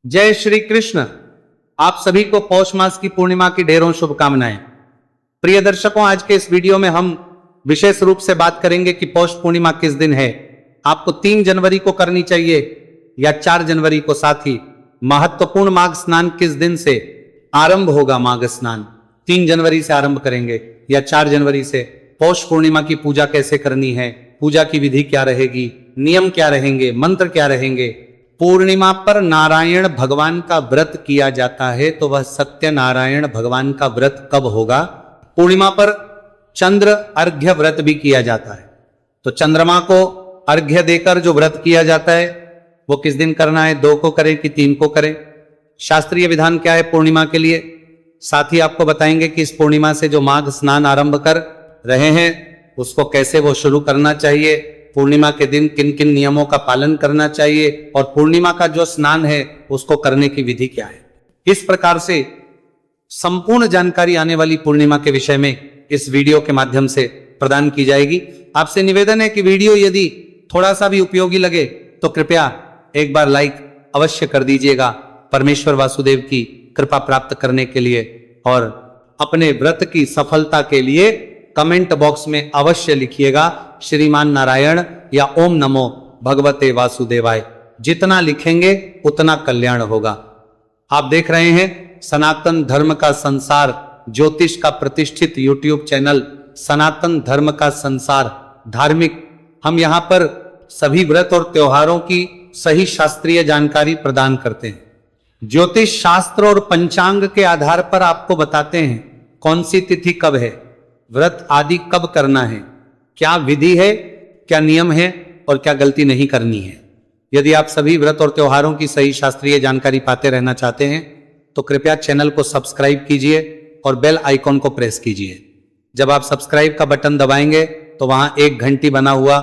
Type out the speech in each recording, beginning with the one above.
जय श्री कृष्ण। आप सभी को पौष मास की पूर्णिमा की ढेरों शुभकामनाएं। प्रिय दर्शकों, आज के इस वीडियो में हम विशेष रूप से बात करेंगे कि पौष पूर्णिमा किस दिन है। आपको 3 जनवरी को करनी चाहिए या 4 जनवरी को। साथ ही महत्वपूर्ण माघ स्नान किस दिन से आरंभ होगा। माघ स्नान 3 जनवरी से आरंभ करेंगे या 4 जनवरी से। पौष पूर्णिमा की पूजा कैसे करनी है, पूजा की विधि क्या रहेगी, नियम क्या रहेंगे, मंत्र क्या रहेंगे। पूर्णिमा पर नारायण भगवान का व्रत किया जाता है, तो वह सत्यनारायण भगवान का व्रत कब होगा। पूर्णिमा पर चंद्र अर्घ्य व्रत भी किया जाता है, तो चंद्रमा को अर्घ्य देकर जो व्रत किया जाता है वो किस दिन करना है। 2 को करें कि 3 को करें, शास्त्रीय विधान क्या है पूर्णिमा के लिए। साथ ही आपको बताएंगे कि इस पूर्णिमा से जो माघ स्नान आरंभ कर रहे हैं उसको कैसे वो शुरू करना चाहिए। पूर्णिमा के दिन किन किन नियमों का पालन करना चाहिए और पूर्णिमा का जो स्नान है उसको करने की विधि क्या है। इस प्रकार से संपूर्ण जानकारी आने वाली पूर्णिमा के विषय में इस वीडियो के माध्यम से प्रदान की जाएगी। आपसे निवेदन है कि वीडियो यदि थोड़ा सा भी उपयोगी लगे तो कृपया एक बार लाइक अवश्य कर दीजिएगा, परमेश्वर वासुदेव की कृपा प्राप्त करने के लिए। और अपने व्रत की सफलता के लिए कमेंट बॉक्स में अवश्य लिखिएगा श्रीमान नारायण या ओम नमो भगवते वासुदेवाय। जितना लिखेंगे उतना कल्याण होगा। आप देख रहे हैं सनातन धर्म का संसार ज्योतिष का प्रतिष्ठित यूट्यूब चैनल सनातन धर्म का संसार धार्मिक। हम यहां पर सभी व्रत और त्योहारों की सही शास्त्रीय जानकारी प्रदान करते हैं। ज्योतिष शास्त्र और पंचांग के आधार पर आपको बताते हैं कौन सी तिथि कब है, व्रत आदि कब करना है, क्या विधि है, क्या नियम है और क्या गलती नहीं करनी है। यदि आप सभी व्रत और त्योहारों की सही शास्त्रीय जानकारी पाते रहना चाहते हैं तो कृपया चैनल को सब्सक्राइब कीजिए और बेल आइकॉन को प्रेस कीजिए। जब आप सब्सक्राइब का बटन दबाएंगे तो वहां एक घंटी बना हुआ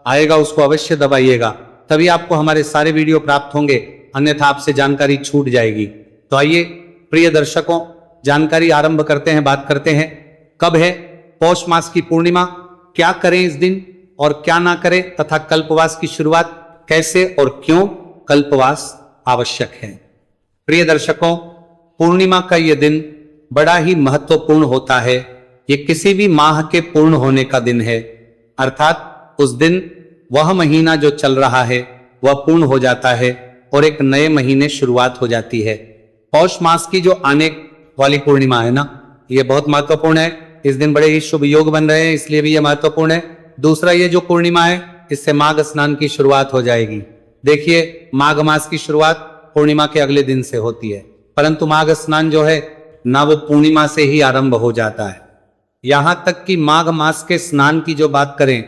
आएगा, उसको अवश्य दबाइएगा, तभी आपको हमारे सारे वीडियो प्राप्त होंगे, अन्यथा आपसे जानकारी छूट जाएगी। तो आइए प्रिय दर्शकों, जानकारी आरंभ करते हैं। बात करते हैं कब है पौष मास की पूर्णिमा, क्या करें इस दिन और क्या ना करें, तथा कल्पवास की शुरुआत कैसे और क्यों कल्पवास आवश्यक है। प्रिय दर्शकों, पूर्णिमा का यह दिन बड़ा ही महत्वपूर्ण होता है। ये किसी भी माह के पूर्ण होने का दिन है, अर्थात उस दिन वह महीना जो चल रहा है वह पूर्ण हो जाता है और एक नए महीने शुरुआत हो जाती है। पौष मास की जो आने वाली पूर्णिमा है ना, यह बहुत महत्वपूर्ण है। इस दिन बड़े ही शुभ योग बन रहे हैं, इसलिए भी यह महत्वपूर्ण है। दूसरा, ये जो पूर्णिमा है इससे माघ स्नान की शुरुआत हो जाएगी। देखिए, माघ मास की शुरुआत पूर्णिमा के अगले दिन से होती है, परंतु माघ स्नान जो है ना वो पूर्णिमा से ही आरंभ हो जाता है। यहां तक कि माघ मास के स्नान की जो बात करें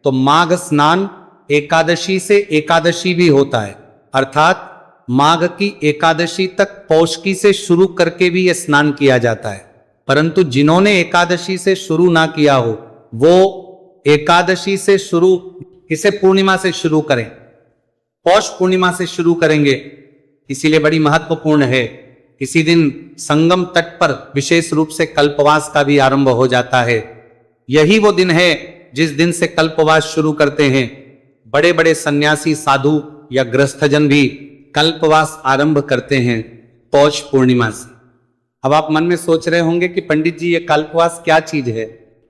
तो माघ स्नान एकादशी से एकादशी भी होता है, अर्थात माघ की एकादशी तक पौष से शुरू करके भी यह स्नान किया जाता है। परंतु जिन्होंने एकादशी से शुरू ना किया हो वो एकादशी से शुरू, इसे पूर्णिमा से शुरू करें, पौष पूर्णिमा से शुरू करेंगे, इसीलिए बड़ी महत्वपूर्ण है। इसी दिन संगम तट पर विशेष रूप से कल्पवास का भी आरंभ हो जाता है। यही वो दिन है जिस दिन से कल्पवास शुरू करते हैं। बड़े बड़े सन्यासी, साधु या गृहस्थजन भी कल्पवास आरंभ करते हैं पौष पूर्णिमा से। अब आप मन में सोच रहे होंगे कि पंडित जी ये कल्पवास क्या चीज है।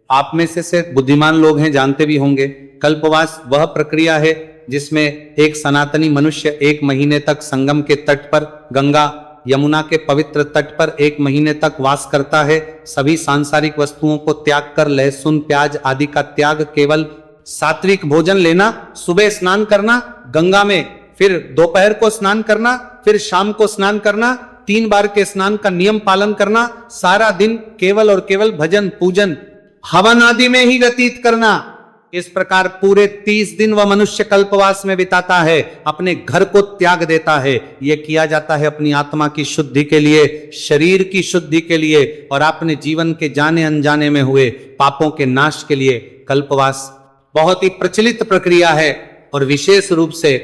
आप में से बुद्धिमान लोग हैं, जानते भी होंगे। कल्पवास वह प्रक्रिया है जिसमें एक सनातनी मनुष्य 1 महीने तक संगम के तट पर, गंगा यमुना के पवित्र तट पर 1 महीने तक वास करता है। सभी सांसारिक वस्तुओं को त्याग कर लहसुन प्याज आदि का त्याग, केवल सात्विक भोजन लेना, सुबह स्नान करना गंगा में, फिर दोपहर को स्नान करना, फिर शाम को स्नान करना, 3 बार के स्नान का नियम पालन करना, सारा दिन केवल और केवल भजन पूजन हवन आदि में ही व्यतीत करना। इस प्रकार पूरे 30 दिन वह मनुष्य कल्पवास में बिताता है, अपने घर को त्याग देता है। यह किया जाता है अपनी आत्मा की शुद्धि के लिए, शरीर की शुद्धि के लिए और अपने जीवन के जाने अनजाने में हुए पापों के नाश के लिए। कल्पवास बहुत ही प्रचलित प्रक्रिया है और विशेष रूप से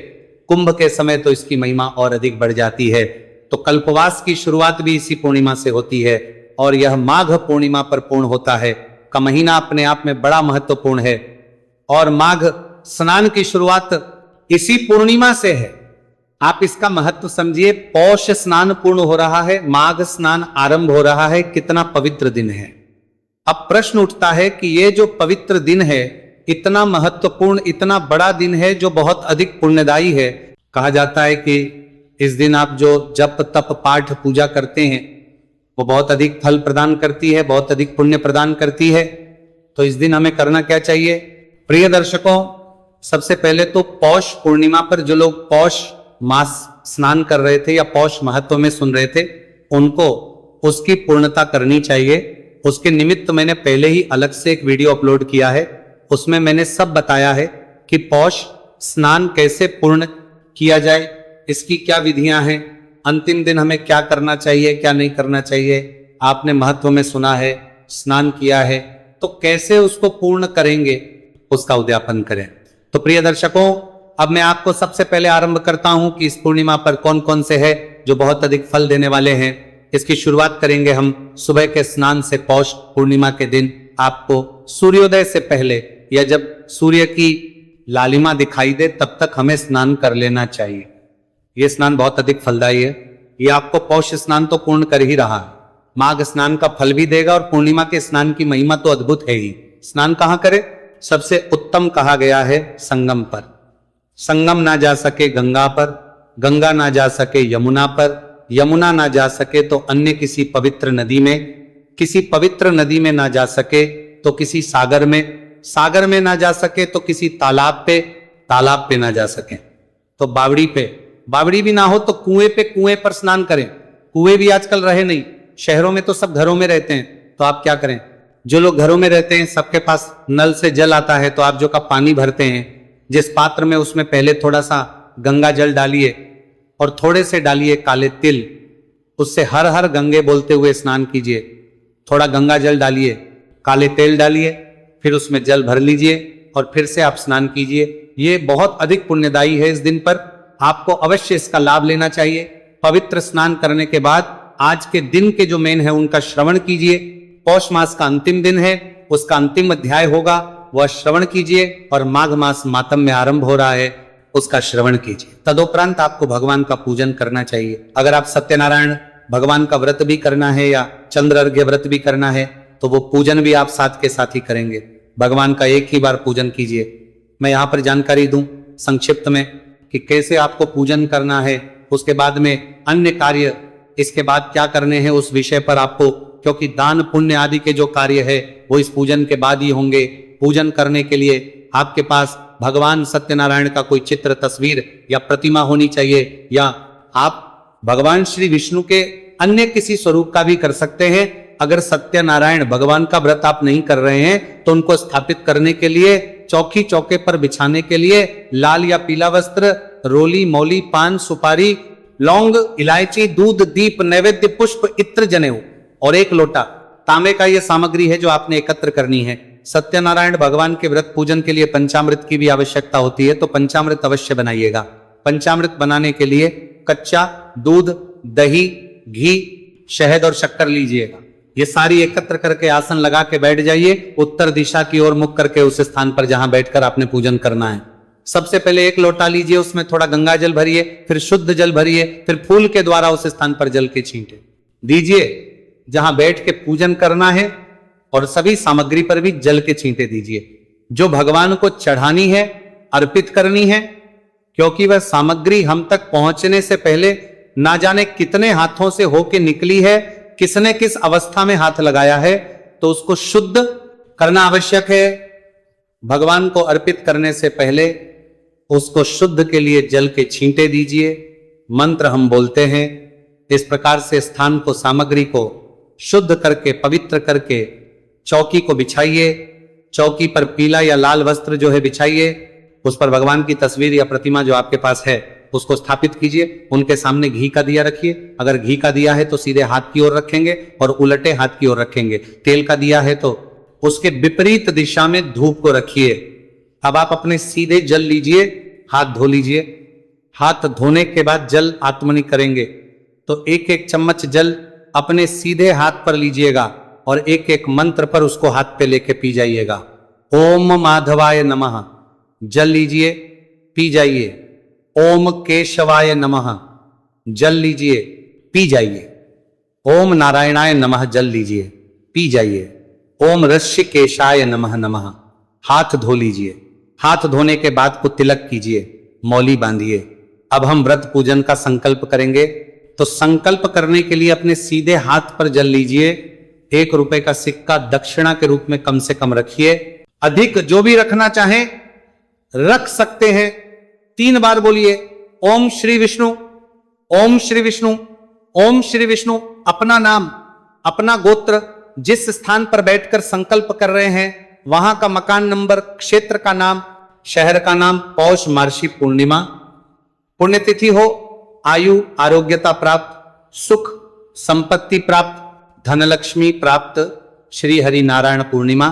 कुंभ के समय तो इसकी महिमा और अधिक बढ़ जाती है। तो कल्पवास की शुरुआत भी इसी पूर्णिमा से होती है और यह माघ पूर्णिमा पर पूर्ण होता है। का महीना अपने आप में बड़ा महत्वपूर्ण है और माघ स्नान की शुरुआत इसी पूर्णिमा से है। आप इसका महत्व समझिए। पौष स्नान पूर्ण हो रहा है, माघ स्नान आरंभ हो रहा है, कितना पवित्र दिन है। अब प्रश्न उठता है कि ये जो पवित्र दिन है, इतना महत्वपूर्ण, इतना बड़ा दिन है, जो बहुत अधिक पुण्यदायी है। कहा जाता है कि इस दिन आप जो जप तप पाठ पूजा करते हैं वो बहुत अधिक फल प्रदान करती है, बहुत अधिक पुण्य प्रदान करती है। तो इस दिन हमें करना क्या चाहिए? प्रिय दर्शकों, सबसे पहले तो पौष पूर्णिमा पर जो लोग पौष मास स्नान कर रहे थे या पौष महत्व में सुन रहे थे, उनको उसकी पूर्णता करनी चाहिए। उसके निमित्त मैंने पहले ही अलग से एक वीडियो अपलोड किया है, उसमें मैंने सब बताया है कि पौष स्नान कैसे पूर्ण किया जाए, इसकी क्या विधियां हैं, अंतिम दिन हमें क्या करना चाहिए, क्या नहीं करना चाहिए। आपने महत्व में सुना है, स्नान किया है, तो कैसे उसको पूर्ण करेंगे, उसका उद्यापन करें। तो प्रिय दर्शकों, अब मैं आपको सबसे पहले आरंभ करता हूं कि इस पूर्णिमा पर कौन कौन से है जो बहुत अधिक फल देने वाले हैं। इसकी शुरुआत करेंगे हम सुबह के स्नान से। पौष पूर्णिमा के दिन आपको सूर्योदय से पहले या जब सूर्य की लालिमा दिखाई दे तब तक हमें स्नान कर लेना चाहिए। यह स्नान बहुत अधिक फलदायी है। यह आपको पौष स्नान तो पूर्ण कर ही रहा है, माघ स्नान का फल भी देगा, और पूर्णिमा के स्नान की महिमा तो अद्भुत है ही। स्नान कहां करें? सबसे उत्तम कहा गया है संगम पर। संगम ना जा सके गंगा पर, गंगा ना जा सके यमुना पर, यमुना ना जा सके तो अन्य किसी पवित्र नदी में, किसी पवित्र नदी में ना जा सके तो किसी सागर में, सागर में ना जा सके तो किसी तालाब पे, तालाब पे ना जा सके तो बावड़ी पे, बावड़ी भी ना हो तो कुएं पे, कुएं पर स्नान करें। कुएं भी आजकल रहे नहीं, शहरों में तो सब घरों में रहते हैं, तो आप क्या करें, जो लोग घरों में रहते हैं सबके पास नल से जल आता है, तो आप जो का पानी भरते हैं जिस पात्र में, उसमें पहले थोड़ा सा गंगा जल डालिए और थोड़े से डालिए काले तिल, उससे हर हर गंगे बोलते हुए स्नान कीजिए। थोड़ा गंगा जल डालिए, काले तेल डालिए, फिर उसमें जल भर लीजिए और फिर से आप स्नान कीजिए। ये बहुत अधिक पुण्यदायी है। इस दिन पर आपको अवश्य इसका लाभ लेना चाहिए। पवित्र स्नान करने के बाद आज के दिन के जो मेन है उनका श्रवण कीजिए। पौष मास का अंतिम दिन है, उसका अंतिम अध्याय होगा, वह श्रवण कीजिए। और माघ मास मातम में आरंभ हो रहा है, उसका श्रवण कीजिए। तदोपरांत आपको भगवान का पूजन करना चाहिए। अगर आप सत्यनारायण भगवान का व्रत भी करना है या चंद्र अर्घ्य व्रत भी करना है तो वो पूजन भी आप साथ के साथ ही करेंगे। भगवान का एक ही बार पूजन कीजिए। मैं यहाँ पर जानकारी दूं संक्षिप्त में कि कैसे आपको पूजन करना है, उसके बाद में अन्य कार्य इसके बाद क्या करने हैं उस विषय पर आपको, क्योंकि दान पुण्य आदि के जो कार्य है वो इस पूजन के बाद ही होंगे। पूजन करने के लिए आपके पास भगवान सत्यनारायण का कोई चित्र, तस्वीर या प्रतिमा होनी चाहिए, या आप भगवान श्री विष्णु के अन्य किसी स्वरूप का भी कर सकते हैं। अगर सत्यनारायण भगवान का व्रत आप नहीं कर रहे हैं तो उनको स्थापित करने के लिए, चौकी चौके पर बिछाने के लिए लाल या पीला वस्त्र, रोली, मौली, पान, सुपारी, लौंग, इलायची, दूध, दीप, नैवेद्य, पुष्प, इत्र, जनेऊ और एक लोटा तांबे का यह सामग्री है जो आपने एकत्र करनी है। सत्यनारायण भगवान के व्रत पूजन के लिए पंचामृत की भी आवश्यकता होती है, तो पंचामृत अवश्य बनाइएगा। पंचामृत बनाने के लिए कच्चा दूध, दही, घी, शहद और शक्कर लीजिएगा। ये सारी एकत्र करके आसन लगा के बैठ जाइए, उत्तर दिशा की ओर मुख करके उस स्थान पर जहां बैठकर आपने पूजन करना है। सबसे पहले एक लोटा लीजिए, उसमें थोड़ा गंगा जल भरिए, फिर शुद्ध जल भरिए, फिर फूल के द्वारा उस स्थान पर जल के छींटे दीजिए जहां बैठ के पूजन करना है, और सभी सामग्री पर भी जल के छींटे दीजिए जो भगवान को चढ़ानी है, अर्पित करनी है। क्योंकि वह सामग्री हम तक पहुंचने से पहले ना जाने कितने हाथों से होके निकली है, किसने किस अवस्था में हाथ लगाया है, तो उसको शुद्ध करना आवश्यक है। भगवान को अर्पित करने से पहले उसको शुद्ध के लिए जल के छींटे दीजिए। मंत्र हम बोलते हैं। इस प्रकार से स्थान को, सामग्री को शुद्ध करके, पवित्र करके चौकी को बिछाइए। चौकी पर पीला या लाल वस्त्र जो है बिछाइए, उस पर भगवान की तस्वीर या प्रतिमा जो आपके पास है उसको स्थापित कीजिए। उनके सामने घी का दिया रखिए। अगर घी का दिया है तो सीधे हाथ की ओर रखेंगे और उलटे हाथ की ओर रखेंगे। तेल का दिया है तो उसके विपरीत दिशा में धूप को रखिए। अब आप अपने सीधे जल लीजिए, हाथ धो लीजिए। हाथ धोने के बाद जल आत्मनि करेंगे तो एक एक चम्मच जल अपने सीधे हाथ पर लीजिएगा और एक एक मंत्र पर उसको हाथ पे लेके पी जाइएगा। ओम माधवाय नमः। जल लीजिए, पी जाइए। ओम केशवाय नमः, जल लीजिए, पी जाइए। ओम नारायणाय नमः, जल लीजिए, पी जाइए। ओम ऋषिकेशाय नमः नमः, हाथ धो लीजिए। हाथ धोने के बाद को तिलक कीजिए, मौली बांधिए। अब हम व्रत पूजन का संकल्प करेंगे, तो संकल्प करने के लिए अपने सीधे हाथ पर जल लीजिए। 1 रुपए का सिक्का दक्षिणा के रूप में कम से कम रखिए। अधिक जो भी रखना चाहें रख सकते हैं। 3 बार बोलिए ओम श्री विष्णु, ओम श्री विष्णु, ओम श्री विष्णु। अपना नाम, अपना गोत्र, जिस स्थान पर बैठकर संकल्प कर रहे हैं वहां का मकान नंबर, क्षेत्र का नाम, शहर का नाम, पौष मार्शी पूर्णिमा, पुण्यतिथि हो, आयु आरोग्यता प्राप्त, सुख संपत्ति प्राप्त, धनलक्ष्मी प्राप्त, श्री हरि नारायण पूर्णिमा,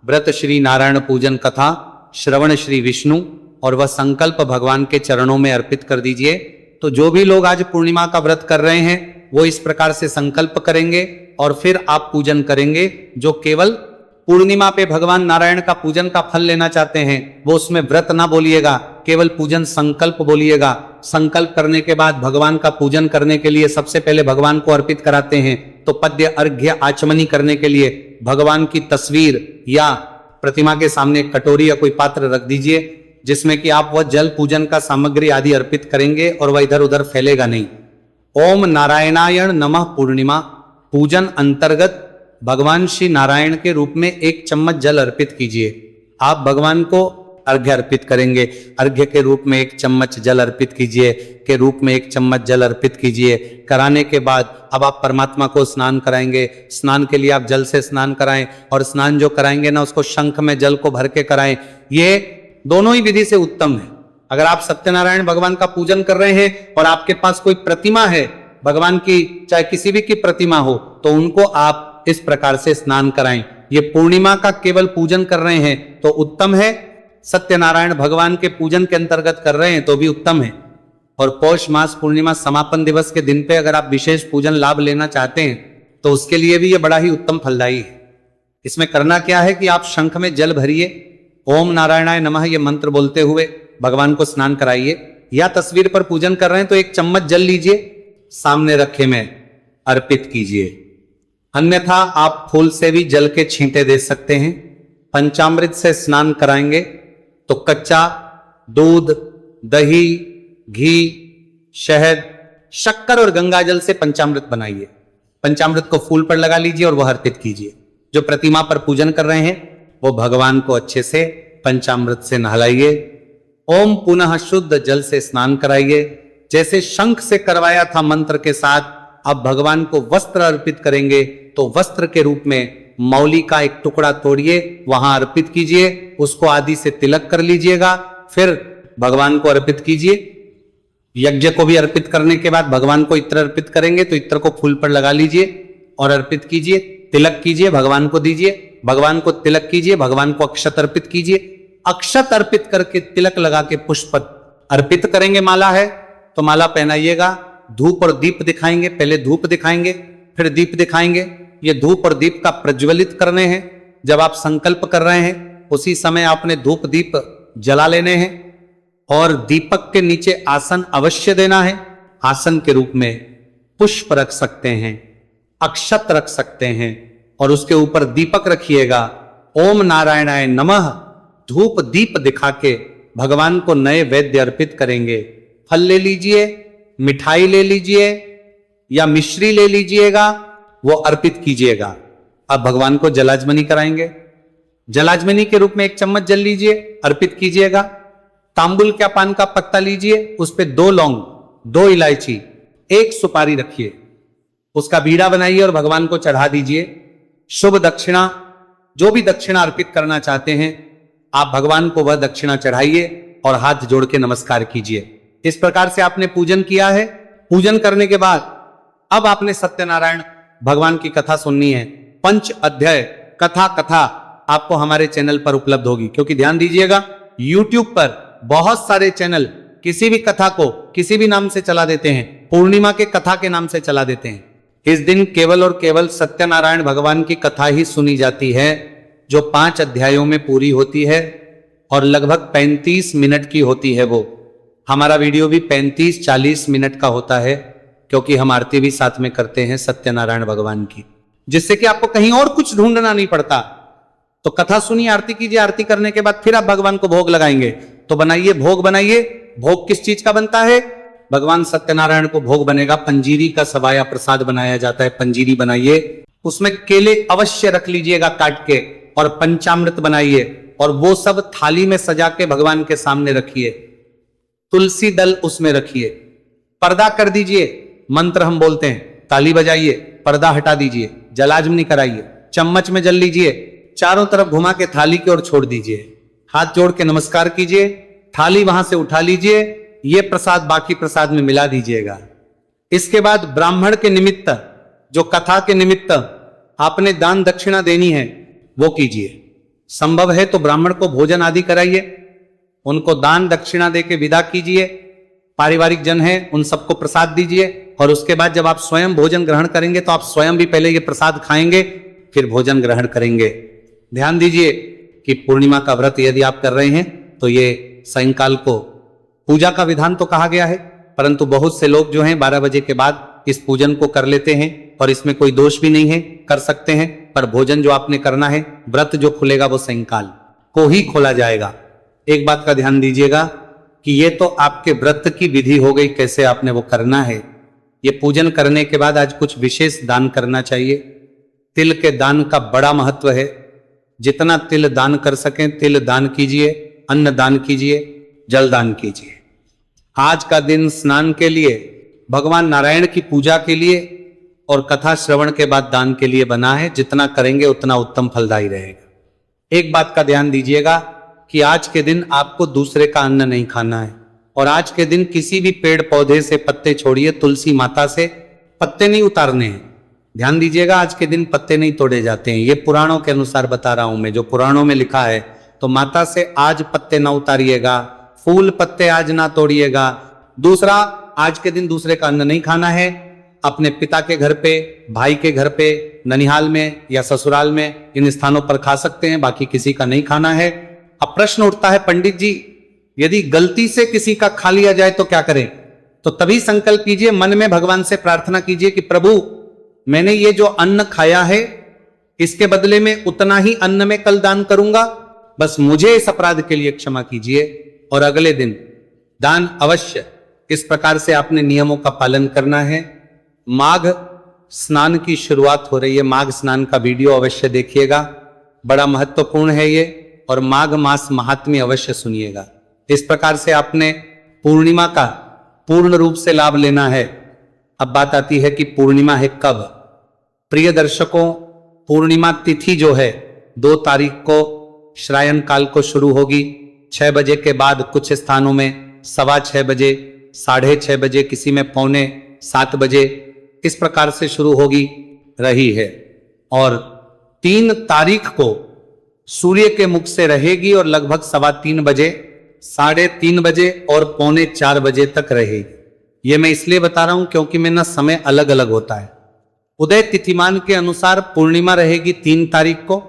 व्रत श्री नारायण पूजन कथा, श्रवण श्री विष्णु, और वह संकल्प भगवान के चरणों में अर्पित कर दीजिए। तो जो भी लोग आज पूर्णिमा का व्रत कर रहे हैं वो इस प्रकार से संकल्प करेंगे और फिर आप पूजन करेंगे। जो केवल पूर्णिमा पे भगवान नारायण का पूजन का फल लेना चाहते हैं वो उसमें व्रत ना बोलिएगा, केवल पूजन संकल्प बोलिएगा। संकल्प करने के बाद भगवान का पूजन करने के लिए सबसे पहले भगवान को अर्पित कराते हैं। तो पद्य अर्घ्य आचमनी करने के लिए भगवान की तस्वीर या प्रतिमा के सामने कटोरी या कोई पात्र रख दीजिए जिसमें कि आप वह जल पूजन का सामग्री आदि अर्पित करेंगे और वह इधर उधर फैलेगा नहीं। ओम नारायणायण नमः पूर्णिमा पूजन अंतर्गत भगवान श्री नारायण के रूप में 1 चम्मच जल अर्पित कीजिए। आप भगवान को अर्घ्य अर्पित करेंगे, अर्घ्य के रूप में 1 चम्मच जल अर्पित कीजिए, के रूप में 1 चम्मच जल अर्पित कीजिए। कराने के बाद अब आप परमात्मा को स्नान कराएंगे। स्नान के लिए आप जल से स्नान कराएं और स्नान जो कराएंगे ना उसको शंख में जल को भर के कराएं। ये दोनों ही विधि से उत्तम है। अगर आप सत्यनारायण भगवान का पूजन कर रहे हैं और आपके पास कोई प्रतिमा है भगवान की, चाहे किसी भी की प्रतिमा हो, तो उनको आप इस प्रकार से स्नान कराएं। ये पूर्णिमा का केवल पूजन कर रहे हैं तो उत्तम है, सत्यनारायण भगवान के पूजन के अंतर्गत कर रहे हैं तो भी उत्तम है। और पौष मास पूर्णिमा समापन दिवस के दिन पे अगर आप विशेष पूजन लाभ लेना चाहते हैं तो उसके लिए भी ये बड़ा ही उत्तम फलदायी है। इसमें करना क्या है कि आप शंख में जल भरिए, ओम नारायणाय नमः ये मंत्र बोलते हुए भगवान को स्नान कराइए। या तस्वीर पर पूजन कर रहे हैं तो 1 चम्मच जल लीजिए, सामने रखे में अर्पित कीजिए। अन्यथा आप फूल से भी जल के छींटे दे सकते हैं। पंचामृत से स्नान कराएंगे तो कच्चा दूध, दही, घी, शहद, शक्कर और गंगा जल से पंचामृत बनाइए। पंचामृत को फूल पर लगा लीजिए और वह अर्पित कीजिए। जो प्रतिमा पर पूजन कर रहे हैं वो भगवान को अच्छे से पंचामृत से नहलाइए। ओम पुनः शुद्ध जल से स्नान कराइए। जैसे शंख से करवाया था मंत्र के साथ, अब भगवान को वस्त्र अर्पित करेंगे तो वस्त्र के रूप में मौली का 1 टुकड़ा तोड़िए, वहां अर्पित कीजिए। उसको आदि से तिलक कर लीजिएगा, फिर भगवान को अर्पित कीजिए। यज्ञ को भी अर्पित करने के बाद भगवान को इत्र अर्पित करेंगे तो इत्र को फूल पर लगा लीजिए और अर्पित कीजिए। तिलक कीजिए, भगवान को दीजिए, भगवान को तिलक कीजिए, भगवान को अक्षत अर्पित कीजिए। अक्षत अर्पित करके तिलक लगा के पुष्प अर्पित करेंगे। माला है तो माला पहनाइएगा। धूप और दीप दिखाएंगे, पहले धूप दिखाएंगे फिर दीप दिखाएंगे। ये धूप और दीप का प्रज्वलित करने हैं। जब आप संकल्प कर रहे हैं उसी समय आपने धूप दीप जला लेने हैं और दीपक के नीचे आसन अवश्य देना है। आसन के रूप में पुष्प रख सकते हैं, अक्षत रख सकते हैं और उसके ऊपर दीपक रखिएगा। ओम नारायणाय नमः धूप दीप दिखा के भगवान को नए वैद्य अर्पित करेंगे। फल ले लीजिए, मिठाई ले लीजिए या मिश्री ले लीजिएगा, वो अर्पित कीजिएगा। अब भगवान को जलाजमनी कराएंगे। जलाजमनी के रूप में 1 चम्मच जल लीजिए, अर्पित कीजिएगा। तांबुल क्या पान का पत्ता लीजिए, उस पे 2 लौंग, 2 इलायची, 1 सुपारी रखिए, उसका बीड़ा बनाइए और भगवान को चढ़ा दीजिए। शुभ दक्षिणा, जो भी दक्षिणा अर्पित करना चाहते हैं आप भगवान को वह दक्षिणा चढ़ाइए और हाथ जोड़ के नमस्कार कीजिए। इस प्रकार से आपने पूजन किया है। पूजन करने के बाद अब आपने सत्यनारायण भगवान की कथा सुननी है। 5 अध्याय कथा आपको हमारे चैनल पर उपलब्ध होगी, क्योंकि ध्यान दीजिएगा YouTube पर बहुत सारे चैनल किसी भी कथा को किसी भी नाम से चला देते हैं, पूर्णिमा के कथा के नाम से चला देते हैं। इस दिन केवल और केवल सत्यनारायण भगवान की कथा ही सुनी जाती है, जो 5 अध्यायों में पूरी होती है और लगभग 35 मिनट की होती है। वो हमारा वीडियो भी 35-40 मिनट का होता है, क्योंकि हम आरती भी साथ में करते हैं सत्यनारायण भगवान की, जिससे कि आपको कहीं और कुछ ढूंढना नहीं पड़ता। तो कथा सुनिए, आरती कीजिए, आरती करने के बाद फिर आप भगवान को भोग लगाएंगे। तो बनाइए, भोग बनाइए। भोग किस चीज का बनता है? भगवान सत्यनारायण को भोग बनेगा, पंजीरी का सवाया प्रसाद बनाया जाता है, पंजीरी बनाइए। उसमें केले अवश्य रख लीजिएगा काट के, और पंचामृत बनाइए और वो सब थाली में सजा के भगवान के सामने रखिए। तुलसी दल उसमें रखिए, पर्दा कर दीजिए। मंत्र हम बोलते हैं, ताली बजाइए, पर्दा हटा दीजिए, जलाजमनी कराइए, चम्मच में जल लीजिए, चारों तरफ घुमा के थाली की ओर छोड़ दीजिए, हाथ जोड़ के नमस्कार कीजिए, थाली वहां से उठा लीजिए, ये प्रसाद बाकी प्रसाद में मिला दीजिएगा। इसके बाद ब्राह्मण के निमित्त, जो कथा के निमित्त आपने दान दक्षिणा देनी है वो कीजिए। संभव है तो ब्राह्मण को भोजन आदि कराइए, उनको दान दक्षिणा देके विदा कीजिए। पारिवारिक जन है उन सबको प्रसाद दीजिए, और उसके बाद जब आप स्वयं भोजन ग्रहण करेंगे तो आप स्वयं भी पहले ये प्रसाद खाएंगे, फिर भोजन ग्रहण करेंगे। ध्यान दीजिए कि पूर्णिमा का व्रत यदि आप कर रहे हैं तो ये सायंकाल को पूजा का विधान तो कहा गया है, परंतु बहुत से लोग जो हैं 12 बजे के बाद इस पूजन को कर लेते हैं, और इसमें कोई दोष भी नहीं है, कर सकते हैं। पर भोजन जो आपने करना है, व्रत जो खुलेगा वो सायंकाल को ही खोला जाएगा। एक बात का ध्यान दीजिएगा कि ये तो आपके व्रत की विधि हो गई, कैसे आपने वो करना है। ये पूजन करने के बाद आज कुछ विशेष दान करना चाहिए। तिल के दान का बड़ा महत्व है, जितना तिल दान कर सकें तिल दान कीजिए, अन्न दान कीजिए, जल दान कीजिए। आज का दिन स्नान के लिए, भगवान नारायण की पूजा के लिए और कथा श्रवण के बाद दान के लिए बना है। जितना करेंगे उतना उत्तम फलदायी रहेगा। एक बात का ध्यान दीजिएगा कि आज के दिन आपको दूसरे का अन्न नहीं खाना है, और आज के दिन किसी भी पेड़ पौधे से पत्ते छोड़िए, तुलसी माता से पत्ते नहीं उतारने हैं। ध्यान दीजिएगा, आज के दिन पत्ते नहीं तोड़े जाते हैं। ये पुराणों के अनुसार बता रहा हूं मैं, जो पुराणों में लिखा है। तो माता से आज पत्ते ना उतारिएगा, फूल पत्ते आज ना तोड़िएगा। दूसरा, आज के दिन दूसरे का अन्न नहीं खाना है। अपने पिता के घर पे, भाई के घर पे, ननिहाल में या ससुराल में, इन स्थानों पर खा सकते हैं, बाकी किसी का नहीं खाना है। अब प्रश्न उठता है, पंडित जी यदि गलती से किसी का खा लिया जाए तो क्या करें? तो तभी संकल्प कीजिए, मन में भगवान से प्रार्थना कीजिए कि प्रभु मैंने ये जो अन्न खाया है इसके बदले में उतना ही अन्न में कल दान करूंगा, बस मुझे इस अपराध के लिए क्षमा कीजिए। और अगले दिन दान अवश्य। इस प्रकार से आपने नियमों का पालन करना है। माघ स्नान की शुरुआत हो रही है, माघ स्नान का वीडियो अवश्य देखिएगा, बड़ा महत्वपूर्ण है ये, और माघ मास महात्म्य अवश्य सुनिएगा। इस प्रकार से आपने पूर्णिमा का पूर्ण रूप से लाभ लेना है। अब बात आती है कि पूर्णिमा है कब। प्रिय दर्शकों, पूर्णिमा तिथि जो है 2 तारीख को श्रायण काल को शुरू होगी। 6 बजे के बाद कुछ स्थानों में 6:15 बजे, 6:30 बजे, किसी में 6:45 बजे, इस प्रकार से शुरू होगी रही है। और 3 तारीख को सूर्य के मुख से रहेगी और लगभग 3:15 बजे, 3:30 बजे और 3:45 बजे तक रहेगी। ये मैं इसलिए बता रहा हूं क्योंकि मेरा समय अलग अलग होता है। उदय तिथिमान के अनुसार पूर्णिमा रहेगी 3 तारीख को,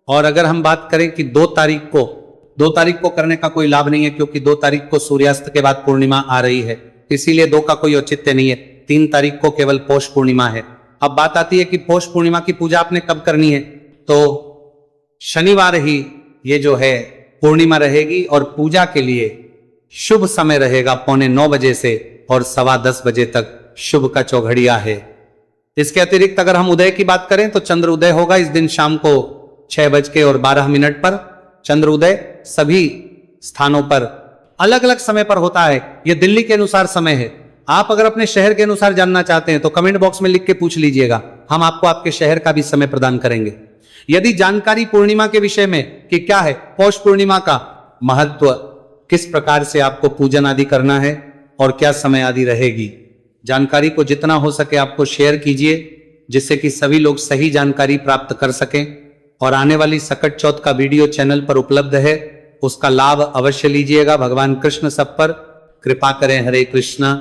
और अगर हम बात करें कि 2 तारीख को करने का कोई लाभ नहीं है, क्योंकि 2 तारीख को सूर्यास्त के बाद पूर्णिमा आ रही है, इसीलिए 2 का कोई औचित्य नहीं है। 3 तारीख को केवल पौष पूर्णिमा है। अब बात आती है कि पौष पूर्णिमा की पूजा आपने कब करनी है, तो शनिवार ही ये जो है पूर्णिमा रहेगी, और पूजा के लिए शुभ समय रहेगा 9:15 बजे से और 10:15 बजे तक शुभ का चौघड़िया है। इसके अतिरिक्त अगर हम उदय की बात करें तो चंद्र उदय होगा इस दिन शाम को 6:12 पर। चंद्र उदय सभी स्थानों पर अलग अलग समय पर होता है, यह दिल्ली के अनुसार समय है। आप अगर अपने शहर के अनुसार जानना चाहते हैं तो कमेंट बॉक्स में लिख के पूछ लीजिएगा, हम आपको आपके शहर का भी समय प्रदान करेंगे। यदि जानकारी पूर्णिमा के विषय में कि क्या है पौष पूर्णिमा का महत्व, किस प्रकार से आपको पूजन आदि करना है और क्या समय आदि रहेगी, जानकारी को जितना हो सके आपको शेयर कीजिए, जिससे कि सभी लोग सही जानकारी प्राप्त कर सकें। और आने वाली सकट चौथ का वीडियो चैनल पर उपलब्ध है, उसका लाभ अवश्य लीजिएगा। भगवान कृष्ण सब पर कृपा करें। हरे कृष्ण।